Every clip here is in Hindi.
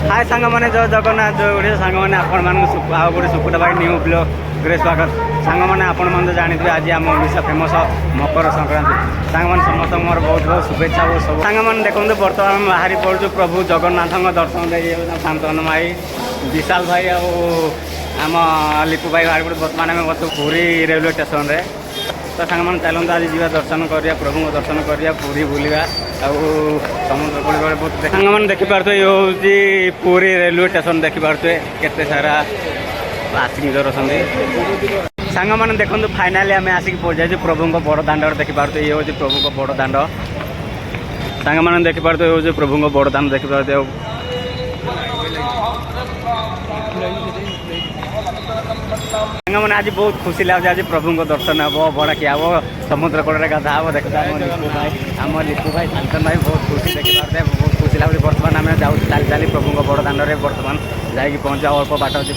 हाय सांग मैंने जय जगन्नाथ जय ओडिया सांग मैंने आप गोटे सुकुटा भाई न्यू ब्लॉग ग्रेस स्वागत सांग मैंने आपण मैंने जानते आज आम ओडिशा फेमस मकर संक्रांति सांग मैंने समस्त मोर बहुत बहुत शुभेच्छा और सब सांग मैंने देखते बर्तमान बाहरी पड़ू प्रभु जगन्नाथ दर्शन दे शांतनु भाई विशाल भाई आम लिपु भाई बाहर पड़े बर्तमान आम बस पुरी रेलवे स्टेशन रे तो सांग मैंने चलते आज जा दर्शन करिया प्रभु दर्शन करिया पुरी बुलिया समुद्र कूल बहुत सांग मैंने देखिपे ये हूँ पुरी रेलवे स्टेशन देखिपे केते सारा पैसेंजर अच्छा सांग मैंने देखो फाइनाली आम आसिक पहुँच जाए प्रभु बड़ दाण्ड देखिपे ये हूँ प्रभु बड़ दाण्ड सांग मैंने देखिपे ये हूँ प्रभु बड़ दाण्ड देखिपे सांग मैंने आज बहुत खुशी लगे आज प्रभु दर्शन हे बड़ा किया हम समुद्र कूल गाधा हम देखते आम लिपु भाई शांतन भाई बहुत खुशी देखिए बहुत खुशी लगे बर्तमान आम जाऊँ चली चली प्रभु बड़ दाण्ड में बर्तमान जा पहुँचा अल्प बाट अच्छे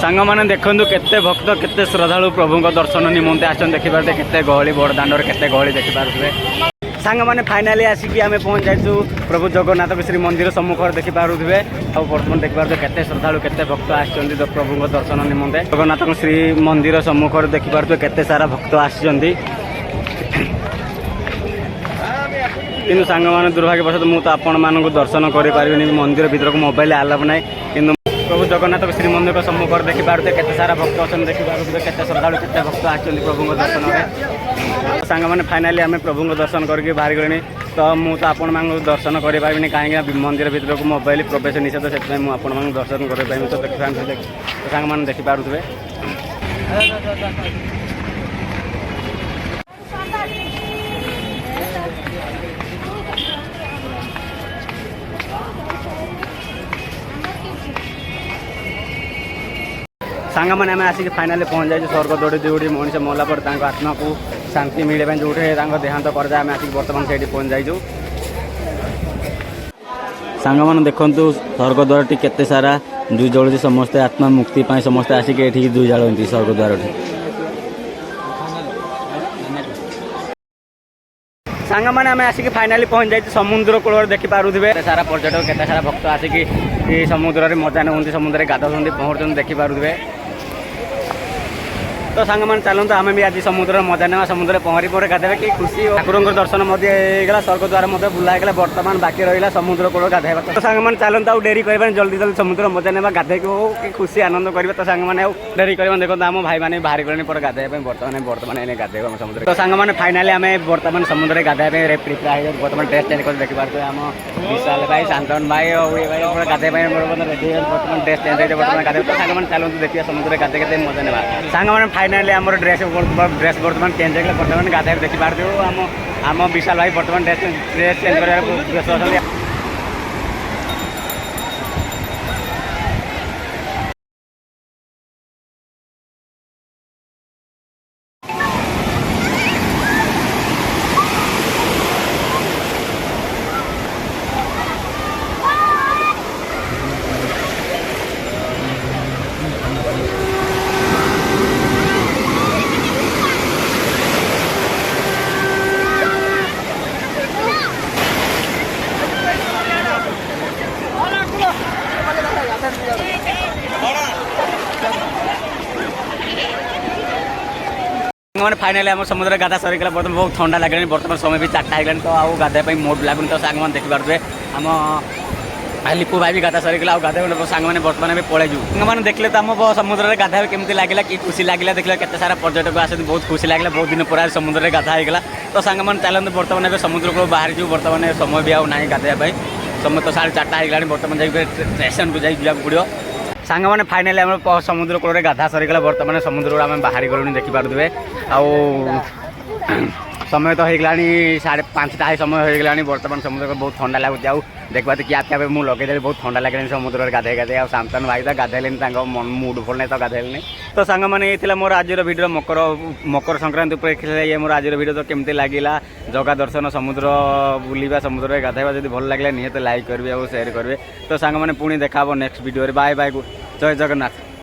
सांग मैंने देखु केते भक्त केते श्रद्धालु प्रभु दर्शन निमंते आसन देखिपारे केते गहली बड़ दाण्ड केते गहली देखिपारे सांग मैंने फाइनाली आसिक आम पहुँच जाइए प्रभु जगन्नाथ श्री मंदिर सम्मुख देखिपे और बर्तमान देखिपारे केते श्रद्धालु केते भक्त आसछन्ति प्रभु दर्शन निमंते जगन्नाथ श्री मंदिर सम्मुख देखिपे केते सारा भक्त आसछन्ति किंतु सांग मैंने दुर्भाग्यवश मुझे आपण मानक दर्शन करें मंदिर भीतर को मोबाइल आलाव ना कि प्रभु जगन्नाथ श्री मंदिर सम्मुख देखिपे केते सारा भक्त अच्छा देखिपे केते श्रद्धालु केते भक्त आसछन्ति प्रभु दर्शन में सांग मैंने फाइनाली आम प्रभु दर्शन करके बाहर गले तो मुझे आपण मानक दर्शन कर पारिनी कहीं मंदिर भीतर को मोबाइल प्रवेश निषेध से मुझे दर्शन कर पारि तो देखिए सांग मैंने देखिपे सांग मैंने आम आसिक फाइनाली पहुँच जाए स्वर्ग दौड़ी जोड़ी मनीष मरला पर आत्मा को शांति मिले जो देहांत कर आम आसिक बर्तमान से पहुँच जाइए सांग मैंने देखु स्वर्ग द्वार केते सारा दुई जलुची समस्ते आत्मा मुक्ति समस्ते आसिक ये दुई जालती स्वर्ग द्वार सांग मैंने आम आसिक फाइनाली पहुँच जाइए समुद्र कूल देखिपे सारा पर्यटक केते सारा भक्त आसिक समुद्र में मजा नौकरी समुद्र में गाधुंट पहुँचते देखिपे तो सांग मैंने चलते आम भी आज समुद्र मजा ना समुद्र पहरी पर गाधे कि खुशी ठाकुर दर्शन होगा स्वर्ग द्वार बुलाईगला बर्तमान बाकी रहा समुद्र कूल गाधेवा तो सांग मैंने चलते आउ डेरी कर जल्दी जल्दी समुद्र मजा ना गाधे कि खुशी आनंद करेंगे तो सांग मैंने डेरी कर देखो आम भाई मैंने बाहर गले पर गाधे बर्तमान गाधे समुद्र तो सांग मैंने फाइनाली आम बर्तमान समुद्र गाधे प्रिपेयर बर्तमान ड्रेस चेंज कर देखिपे आम विशाल भाई शांतन भाई भाई गाधे रेडी बर्तमान ड्रेस चेंज हो बर्तमान गाधे तो सांग मैंने चलते देखिए समुद्र गाधे के मजा ना सांग मैंने फाइनाली आम ड्रेस बर्तमान चेंज हो बर्तमान गाधे देखिपे आम विशाल भाई बर्तमान ड्रेस चेंज कर मैंने फाइनाली आम समुद्र गाधा सरीगला बर्तमान बहुत ठंडा लगे बर्तमान समय भी 4टा हो तो आउ गाधे मोड लगुन तो सांग मैंने देखिपे आम लिपु भाई भी गाधा सरीगला गाधे सांग मैंने बर्तमान भी पलैजु सांग मैंने देखले तो आम समुद्र में गाधा केमती लगे कि खुशी लगे देखिए केते सारा पर्यटक आस बहुत खुशी लगे बहुत दिन पर समुद्र में गाधा होगा तो सांग मैंने चलते बर्तमान समुद्र को बाहर जाऊ बर्तमान समय भी आना गाधेवाई समय तो 4:30 होगा बर्तमान जाए स्टेशन को जाए पड़ो सांग मैंने फाइनाली आम समुद्र कूल गाधा सरीगला बर्तमान समुद्र आम बाहरी गलुनी देखिपे समय तो होगा 5:30 समय होगा बर्तमान समुद्र को बहुत ठंडा लगुच आउ देखा क्या क्या मुझे लगे बहुत ठंडा लगे समुद्र गाधे गाधे आ शांतन भाई तो गाधेले मुड भल नहीं तो गाधेले तो सांग मैंने ये मोर आज भिडियो मकर संक्रांति ये मोर आज भिडियो तो केमती लगे जगह दर्शन समुद्र बुलवा समुद्र में गाधेवा जब भल लगे निहत लाइक करेंगे और शेयर करेंगे तो सांग मैंने पुणी देखा नेक्स्ट वीडियो बाय बाय जय जगन्नाथ।